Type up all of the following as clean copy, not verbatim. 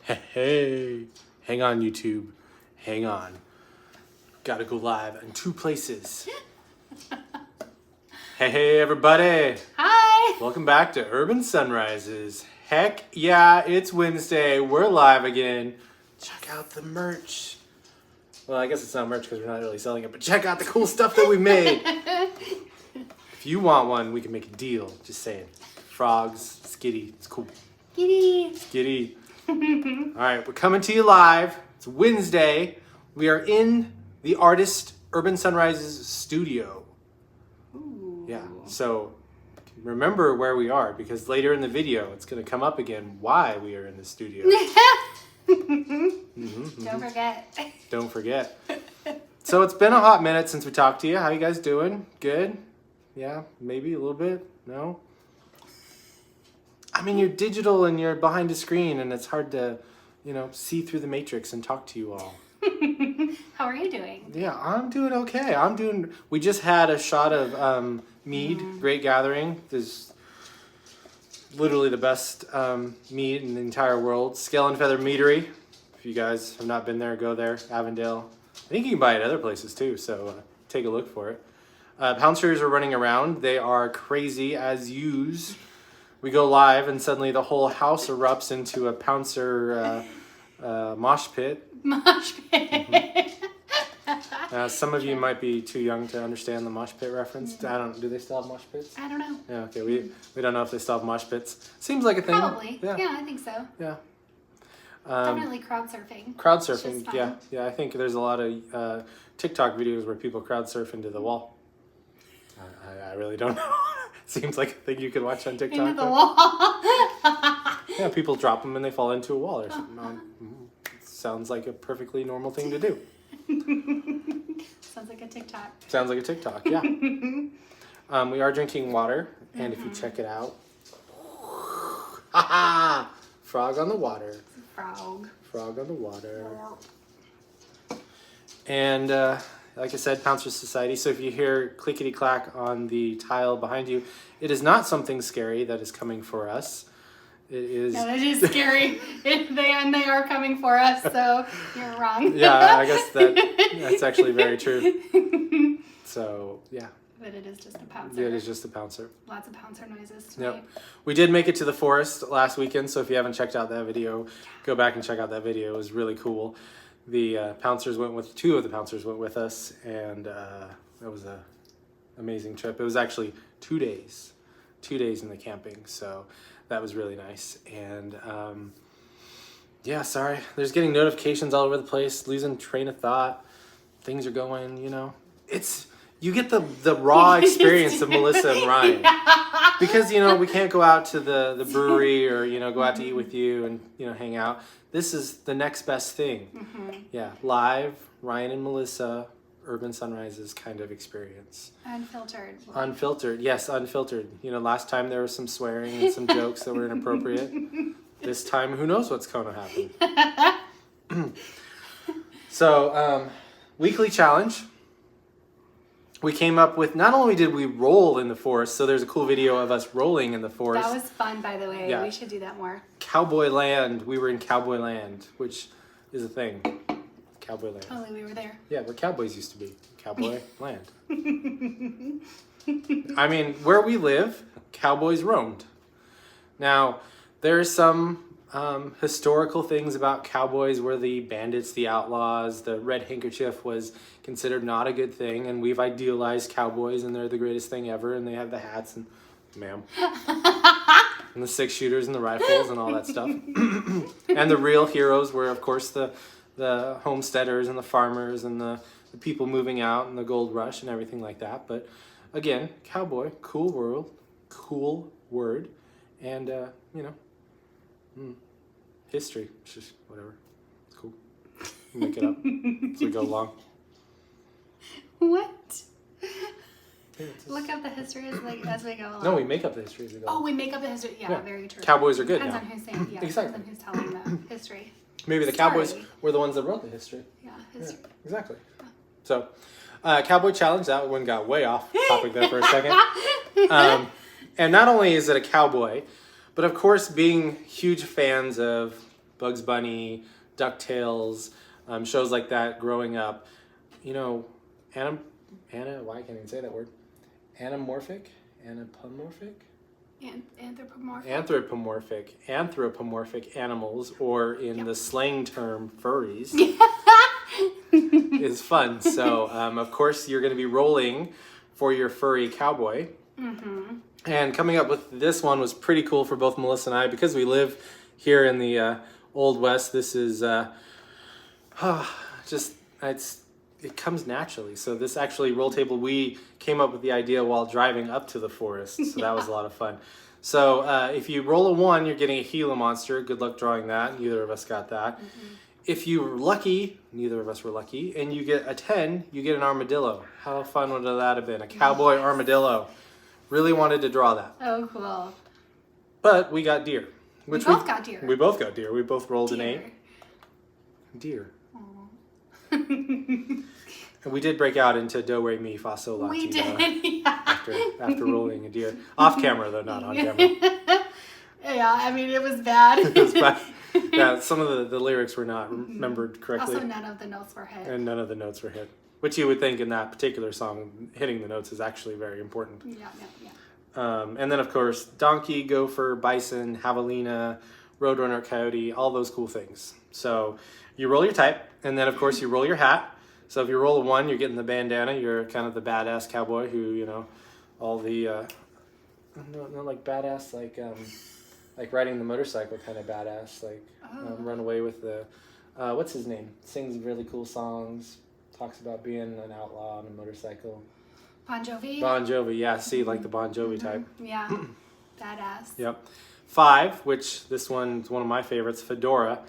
Hey, hang on, YouTube. Hang on. Gotta go live in 2 places. Hey, everybody. Hi. Welcome back to Urban Sunrises. Heck yeah, it's Wednesday. We're live again. Check out the merch. Well, I guess it's not merch because we're not really selling it, but check out the cool stuff that we made. If you want one, we can make a deal. Just saying. Frogs, skitty. It's cool. Kitty. Skitty. All right, we're coming to you live. It's Wednesday. We are in the artist Urban Sunrises studio. Ooh. Yeah, so remember where we are because later in the video it's going to come up again why we are in the studio. Don't forget. Don't forget. So it's been a hot minute since we talked to you. How you guys doing? Good? Yeah, maybe a little bit? No? I mean, you're digital and you're behind a screen and it's hard to, see through the matrix and talk to you all. How are you doing? Yeah, I'm doing okay. We just had a shot of mead, Great Gathering. This literally the best mead in the entire world. Scale and Feather Meadery. If you guys have not been there, go there. Avondale. I think you can buy it other places too, so take a look for it. Pouncers are running around. They are crazy as use. We go live and suddenly the whole house erupts into a pouncer mosh pit. Mosh pit. Some of you might be too young to understand the mosh pit reference. Do they still have mosh pits? I don't know. Yeah, okay. We don't know if they still have mosh pits. Seems like a thing. Probably. Yeah, I think so. Yeah. Definitely crowd surfing. Crowd surfing. Yeah. I think there's a lot of TikTok videos where people crowd surf into the wall. I really don't know. Seems like a thing you could watch on TikTok. Into the wall. Yeah, people drop them and they fall into a wall or something. Sounds like a perfectly normal thing to do. Sounds like a TikTok. Sounds like a TikTok, yeah. We are drinking water, and if you check it out, frog on the water. Frog on the water. And like I said, Pouncer Society. So if you hear clickety clack on the tile behind you, it is not something scary that is coming for us. It is. No, it is scary. They are coming for us, so you're wrong. Yeah, I guess that's actually very true. So, yeah. But it is just a pouncer. Yeah, it is just a pouncer. Lots of pouncer noises tonight. Yep. We did make it to the forest last weekend, so if you haven't checked out that video, go back and check out that video. It was really cool. The pouncers two of the pouncers went with us, and that was an amazing trip. It was actually 2 days. 2 days in the camping, so that was really nice. And yeah, sorry. There's getting notifications all over the place, losing train of thought. Things are going, you get the raw experience of Melissa and Ryan. Yeah. Because, we can't go out to the brewery or, go out to eat with you and, hang out. This is the next best thing. Mm-hmm. Yeah, live, Ryan and Melissa, Urban Sunrises kind of experience. Unfiltered. Unfiltered, yes, unfiltered. Last time there was some swearing and some jokes that were inappropriate. This time, who knows what's going to happen. So, weekly challenge. We came up with, not only did we roll in the forest, so there's a cool video of us rolling in the forest. That was fun, by the way. Yeah. We should do that more. Cowboy land. We were in Cowboy land, which is a thing. Cowboy land. Totally, we were there. Yeah, where Cowboys used to be. Cowboy land. I mean, where we live, Cowboys roamed. Now, there are some historical things about Cowboys where the bandits, the outlaws, the red handkerchief was considered not a good thing, and we've idealized Cowboys, and they're the greatest thing ever, and they have the hats and, ma'am, and the 6-shooters and the rifles and all that stuff. And the real heroes were, of course, the homesteaders and the farmers and the people moving out and the gold rush and everything like that. But again, Cowboy, cool word, and history, it's just whatever. It's cool. Make it up as we go along. What? Look up the history as we go along. No, we make up the history as we go along. Oh, we make up the history. Yeah, very true. Cowboys are good Depends now. on who's saying. Yeah, Exactly. Depends on who's telling the history. Maybe the Cowboys were the ones that wrote the history. Yeah, history. Yeah, exactly. So, Cowboy Challenge, that one got way off topic there for a second. And not only is it a cowboy, but of course, being huge fans of Bugs Bunny, DuckTales, shows like that growing up. You know, why can't I even say that word? Anamorphic? Anthropomorphic animals, or in the slang term, furries, is fun. So, of course, you're going to be rolling for your furry cowboy. Mm-hmm. And coming up with this one was pretty cool for both Melissa and I, because we live here in the Old West. This is it comes naturally. So this actually roll table, we came up with the idea while driving up to the forest. So that was a lot of fun. So if you roll a 1, you're getting a Gila monster. Good luck drawing that. Neither of us got that. Mm-hmm. If you were lucky, neither of us were lucky, and you get a 10, you get an armadillo. How fun would that have been? A cowboy armadillo. Really wanted to draw that. Oh, cool. But we got deer. We both got deer. We both got deer. We both rolled an 8. Deer. And we did break out into do, re, mi, fa, sol, la, we ti, did, after rolling a deer. Off camera, though, not on camera. Yeah, I mean, it was bad. It was bad. Yeah, some of the lyrics were not remembered correctly. Also, none of the notes were hit. And none of the notes were hit. Which you would think in that particular song, hitting the notes is actually very important. Yeah. And then, of course, donkey, gopher, bison, javelina, roadrunner, coyote, all those cool things. So you roll your type, and then, of course, you roll your hat. So if you roll a 1, you're getting the bandana. You're kind of the badass cowboy who, you know, all the, not like badass, like riding the motorcycle kind of badass, like run away with the, what's his name? Sings really cool songs, talks about being an outlaw on a motorcycle. Bon Jovi? Bon Jovi, yeah. See, like the Bon Jovi type. Yeah, badass. Yep. 5, which this one's one of my favorites, Fedora.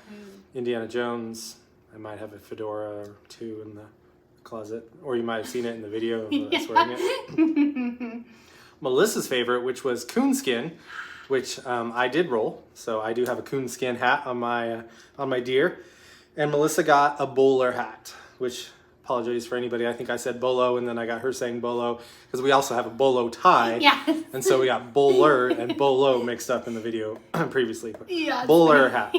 Indiana Jones. I might have a fedora or 2 in the closet, or you might have seen it in the video of us wearing it. Melissa's favorite, which was coonskin, which I did roll. So I do have a coonskin hat on my deer. And Melissa got a bowler hat, which, apologies for anybody, I think I said bolo, and then I got her saying bolo, because we also have a bolo tie. Yes. And so we got bowler and bolo mixed up in the video previously. Yes. Bowler hat.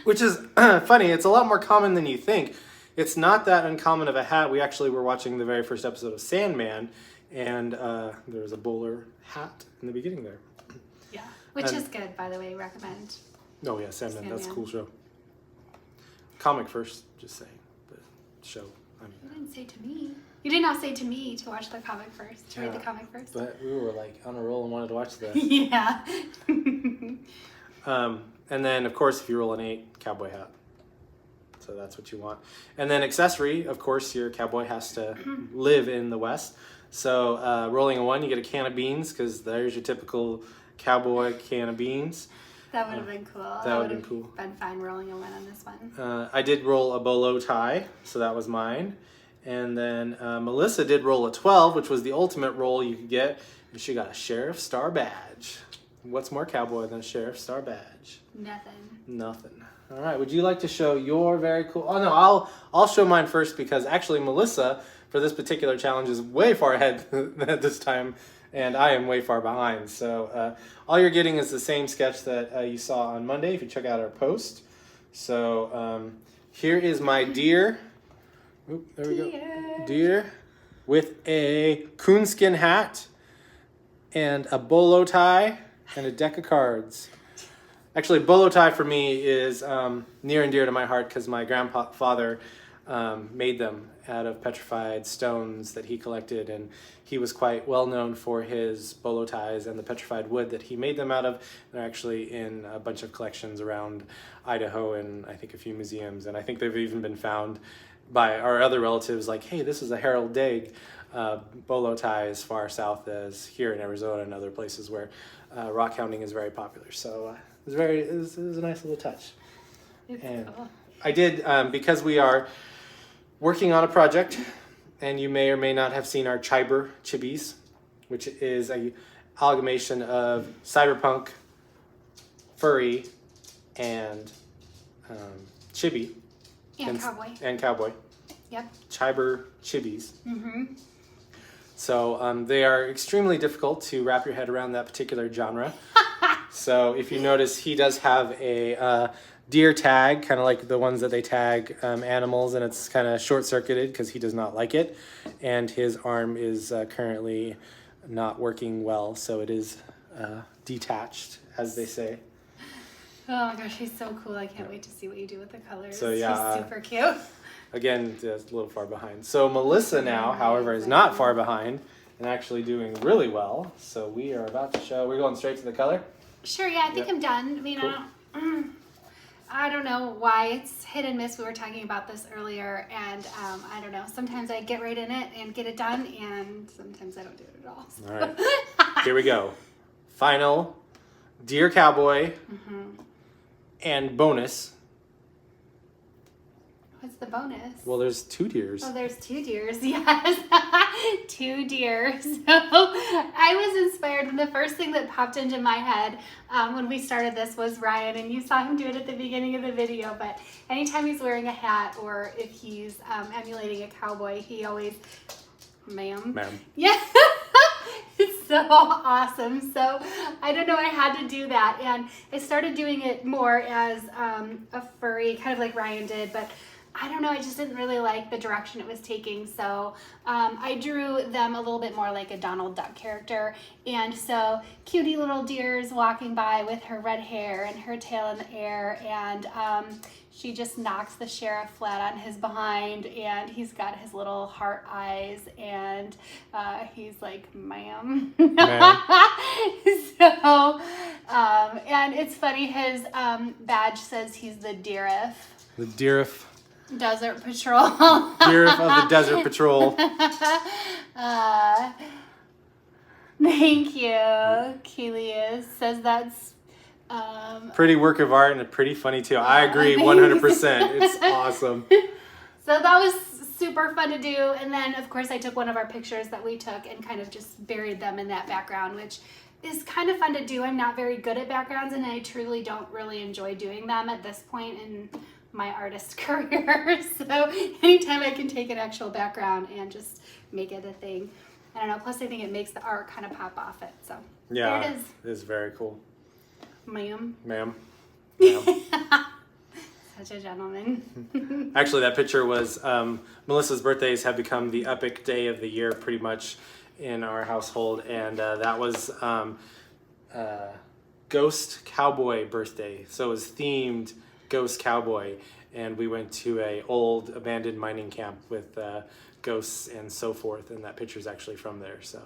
Which is funny. It's a lot more common than you think. It's not that uncommon of a hat. We actually were watching the very first episode of Sandman, and there was a bowler hat in the beginning there. Yeah, which is good, by the way. Recommend. Oh yeah, Sandman. That's a cool show. Comic first, just saying. But show. I mean, you didn't say to me. You did not say to me to watch the comic first. To read the comic first. But we were like on a roll and wanted to watch the. Yeah. And then, of course, if you roll an 8, cowboy hat. So that's what you want. And then accessory, of course, your cowboy has to live in the West. So rolling a 1, you get a can of beans, because there's your typical cowboy can of beans. That would have been cool. That would have been cool. Been fine rolling a 1 on this one. I did roll a bolo tie, so that was mine. And then Melissa did roll a 12, which was the ultimate roll you could get. And she got a Sheriff Star badge. What's more cowboy than a Sheriff Star badge? Nothing. All right. Would you like to show your very cool? Oh no, I'll show mine first, because actually Melissa, for this particular challenge, is way far ahead at this time, and I am way far behind. So all you're getting is the same sketch that you saw on Monday. If you check out our post. So here is my deer. Oop, there we go. Deer with a coonskin hat and a bolo tie and a deck of cards. Actually, bolo tie for me is near and dear to my heart, because my grandfather made them out of petrified stones that he collected, and he was quite well known for his bolo ties and the petrified wood that he made them out of. They're actually in a bunch of collections around Idaho and I think a few museums, and I think they've even been found by our other relatives, like, hey, this is a Harold Daig bolo tie as far south as here in Arizona and other places where rock hounding is very popular. So it was a nice little touch. It's and cool. I did, because we are working on a project, and you may or may not have seen our Chiber Chibis, which is a amalgamation of cyberpunk, furry, and chibi. And cowboy. And cowboy. Yep. Chiber Chibis. Mm-hmm. So they are extremely difficult to wrap your head around that particular genre. So if you notice, he does have a deer tag, kind of like the ones that they tag animals, and it's kind of short-circuited because he does not like it. And his arm is currently not working well, so it is detached, as they say. Oh my gosh, he's so cool. I can't wait to see what you do with the colors. So, yeah, He's super cute. Again, just a little far behind. So Melissa now, however, is not far behind and actually doing really well. So we are about to show, we're going straight to the color? Sure, yeah, I think I'm done. I mean, Cool. I don't know why. It's hit and miss. We were talking about this earlier, and I don't know. Sometimes I get right in it and get it done, and sometimes I don't do it at all. So. All right, here we go. Final Deer Cowboy and bonus. What's the bonus? Well, there's 2 deers. Oh, there's 2 deers. Yes, 2 deer. So I was inspired, and the first thing that popped into my head when we started this was Ryan, and you saw him do it at the beginning of the video. But anytime he's wearing a hat or if he's emulating a cowboy, he always, ma'am. Yeah. It's so awesome. So I don't know, I had to do that, and I started doing it more as a furry, kind of like Ryan did, but I don't know, I just didn't really like the direction it was taking, so I drew them a little bit more like a Donald Duck character. And so cutie little deer's walking by with her red hair and her tail in the air, and she just knocks the sheriff flat on his behind, and he's got his little heart eyes, and he's like, ma'am. So, and it's funny, his badge says he's the deeriff. The deeriff. Desert Patrol. Deeriff of the Desert Patrol. Thank you. Keely says that's pretty work of art and pretty funny too. I agree 100%. It's awesome. So that was super fun to do. And then of course I took one of our pictures that we took and kind of just buried them in that background, which is kind of fun to do. I'm not very good at backgrounds, and I truly don't really enjoy doing them at this point in my artist career. So anytime I can take an actual background and just make it a thing, I don't know, plus I think it makes the art kind of pop off it. So yeah, there it is. It is very cool. Ma'am. Such a gentleman. Actually, that picture was Melissa's birthdays have become the epic day of the year pretty much in our household, and that was Ghost Cowboy birthday, so it was themed Ghost Cowboy, and we went to a old abandoned mining camp with ghosts and so forth, and that picture's actually from there, so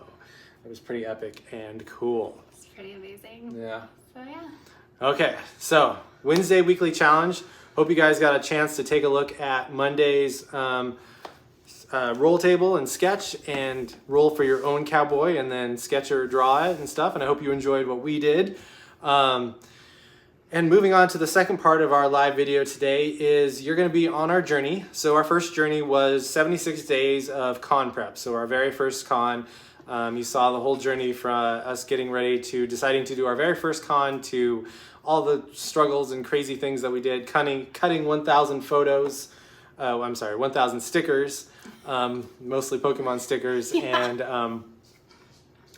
it was pretty epic and cool. It's pretty amazing. Yeah. So yeah. Okay, so Wednesday weekly challenge. Hope you guys got a chance to take a look at Monday's roll table and sketch and roll for your own cowboy and then sketch or draw it and stuff, and I hope you enjoyed what we did. And moving on to the second part of our live video today is you're going to be on our journey. So our first journey was 76 days of con prep. So our very first con, you saw the whole journey from us getting ready to deciding to do our very first con to all the struggles and crazy things that we did, cutting 1,000 photos, 1,000 stickers, mostly Pokemon stickers, and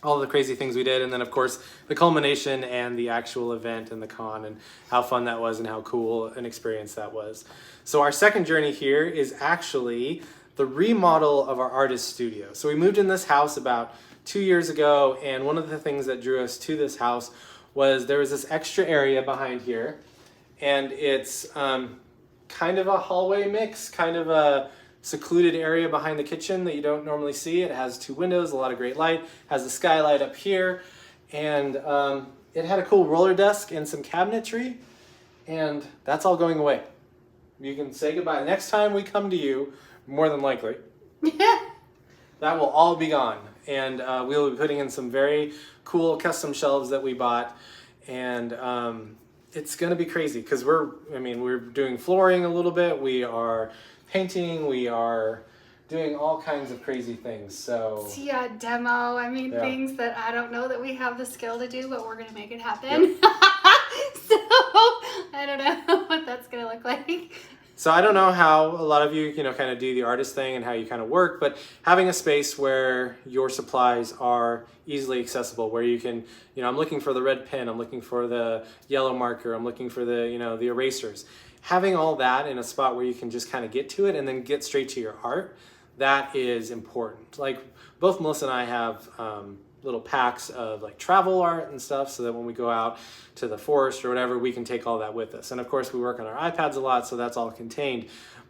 all the crazy things we did, and then of course the culmination and the actual event and the con and how fun that was and how cool an experience that was. So our second journey here is actually the remodel of our artist studio. So we moved in this house about 2 years ago, and one of the things that drew us to this house was there was this extra area behind here, and it's kind of a hallway mix, kind of a secluded area behind the kitchen that you don't normally see. It has 2 windows, a lot of great light, has a skylight up here, and it had a cool roller desk and some cabinetry, and that's all going away. You can say goodbye. Next time we come to you, more than likely, that will all be gone, and we'll be putting in some very cool custom shelves that we bought, and it's gonna be crazy because we're doing flooring a little bit, we are painting, we are doing all kinds of crazy things. So yeah, demo. I mean, yeah. Things that I don't know that we have the skill to do, but we're gonna make it happen. Yep. So I don't know what that's gonna look like. So I don't know how a lot of you, kind of do the artist thing and how you kind of work, but having a space where your supplies are easily accessible, where you can, I'm looking for the red pen, I'm looking for the yellow marker, I'm looking for the, the erasers. Having all that in a spot where you can just kind of get to it and then get straight to your art, that is important. Like both Melissa and I have little packs of like travel art and stuff so that when we go out to the forest or whatever, we can take all that with us. And of course we work on our iPads a lot, so that's all contained.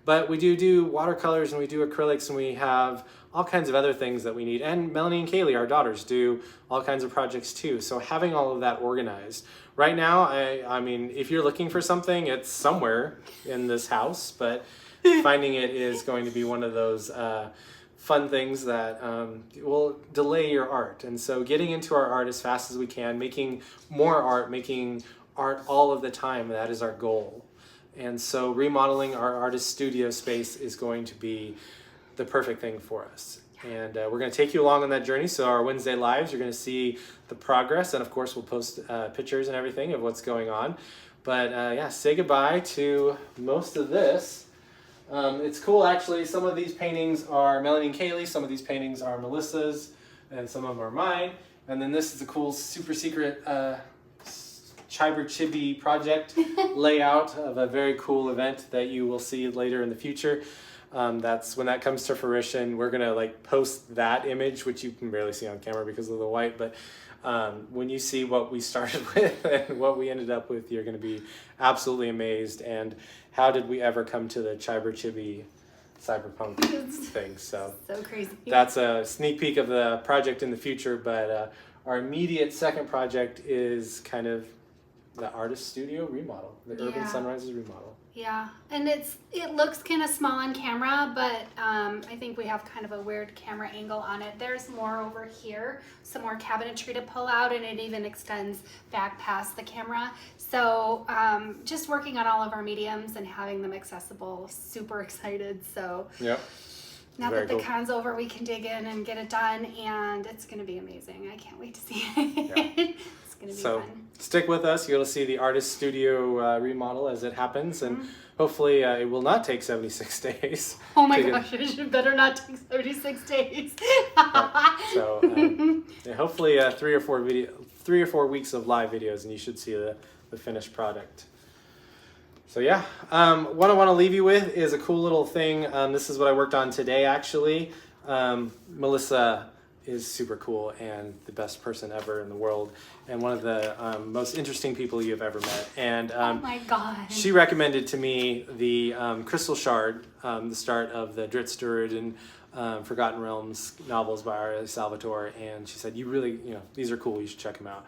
But we do watercolors and we do acrylics and we have all kinds of other things that we need. And Melanie and Kaylee, our daughters, do all kinds of projects too. So having all of that organized. Right now, I mean, if you're looking for something, it's somewhere in this house, but finding it is going to be one of those fun things that will delay your art. And so getting into our art as fast as we can, making more art, making art all of the time, that is our goal. And so remodeling our artist studio space is going to be the perfect thing for us. And we're going to take you along on that journey. So our Wednesday lives, you're going to see the progress. And of course, we'll post pictures and everything of what's going on. But yeah, say goodbye to most of this. It's cool, actually. Some of these paintings are Melanie and Kaylee, some of these paintings are Melissa's, and some of them are mine. And then this is a cool, super secret Chiber Chibi project layout of a very cool event that you will see later in the future. That's when that comes to fruition. We're gonna like post that image, which you can barely see on camera because of the white, but when you see what we started with and what we ended up with, you're gonna be absolutely amazed. And how did we ever come to the Chiber Chibi cyberpunk thing? So crazy. That's a sneak peek of the project in the future, but our immediate second project is kind of the artist studio remodel, the Urban Sunrises remodel. Yeah, and it looks kind of small on camera, but I think we have kind of a weird camera angle on it. There's more over here, some more cabinetry to pull out, and it even extends back past the camera. So just working on all of our mediums and having them accessible, super excited. So yep. Now that the con's over, we can dig in and get it done, and it's going to be amazing. I can't wait to see it. Yeah. Gonna be so fun. Stick with us. You'll see the artist studio remodel as it happens, and hopefully it will not take 76 days. Oh my gosh, it better not take 76 days. So yeah, hopefully 3 or 4 weeks of live videos, and you should see the finished product. So yeah, what I want to leave you with is a cool little thing. This is what I worked on today, actually. Melissa is super cool and the best person ever in the world, and one of the most interesting people you've ever met. And oh my God. She recommended to me the Crystal Shard, the start of the Dritz Stewart and Forgotten Realms novels by R.A. Salvatore, and she said, you really, these are cool, you should check them out.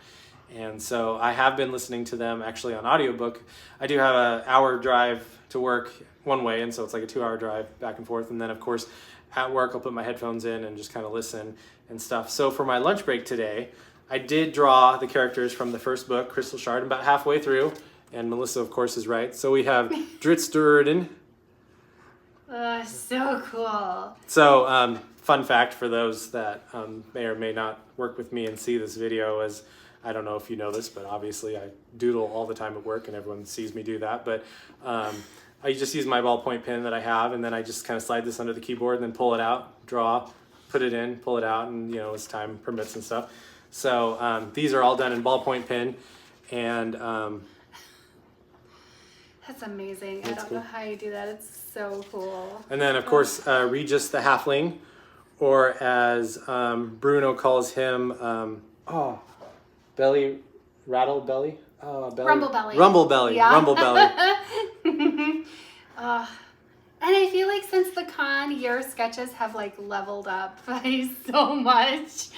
And so I have been listening to them actually on audiobook. I do have an hour drive to work one way, and so it's like a 2-hour drive back and forth. And then of course at work I'll put my headphones in and just kind of listen and stuff. So for my lunch break today, I did draw the characters from the first book, Crystal Shard, about halfway through, and Melissa of course is right. So we have Dritz Stewart. So cool. So fun fact for those that may or may not work with me and see this video is, I don't know if you know this, but obviously I doodle all the time at work and everyone sees me do that. But I just use my ballpoint pen that I have, and then I just kind of slide this under the keyboard and then pull it out, draw, put it in, pull it out, and as time permits and stuff. So these are all done in ballpoint pen, and that's amazing. I don't know how you do that. It's so cool. And then of course Regis the Halfling, or as Bruno calls him, Belly, Rattle Belly? Rumble Belly. Rumble Belly. Yeah. Rumble Belly. And I feel like since the con, your sketches have like leveled up by so much.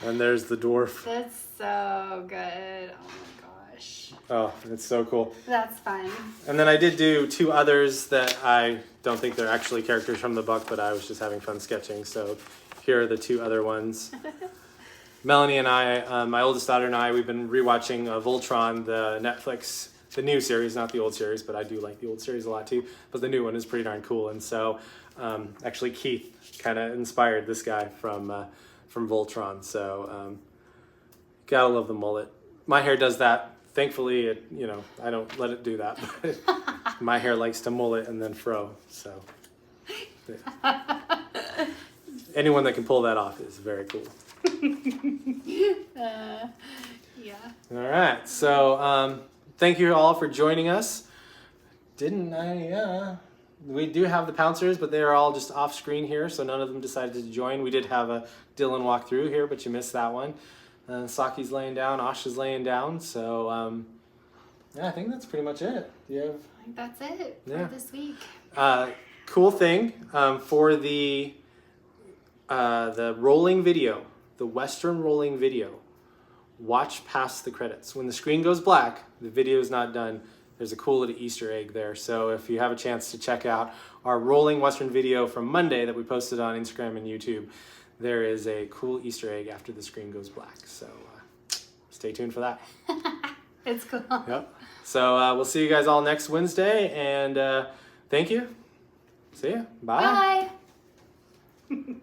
And there's the dwarf. That's so good. Oh my gosh. Oh, it's so cool. That's fun. And then I did do 2 others that I don't think they're actually characters from the book, but I was just having fun sketching. So here are the 2 other ones. Melanie and I, my oldest daughter and I, we've been rewatching Voltron, the Netflix, the new series, not the old series, but I do like the old series a lot too. But the new one is pretty darn cool. And so actually Keith kind of inspired this guy from Voltron. So gotta love the mullet. My hair does that thankfully, I don't let it do that. My hair likes to mullet and then fro, so anyone that can pull that off is very cool. Yeah. All right, so thank you all for joining us. We do have the Pouncers, but they are all just off screen here, so none of them decided to join. We did have a Dylan walk through here, but you missed that one. Saki's laying down, Asha's laying down, so I think that's pretty much it. I think that's it for this week. Cool thing for the rolling video, the Western rolling video, watch past the credits. When the screen goes black, the video is not done. There's a cool little Easter egg there. So if you have a chance to check out our rolling Western video from Monday that we posted on Instagram and YouTube, there is a cool Easter egg after the screen goes black. So stay tuned for that. It's cool. Yep. So we'll see you guys all next Wednesday, and thank you. See ya. Bye. Bye.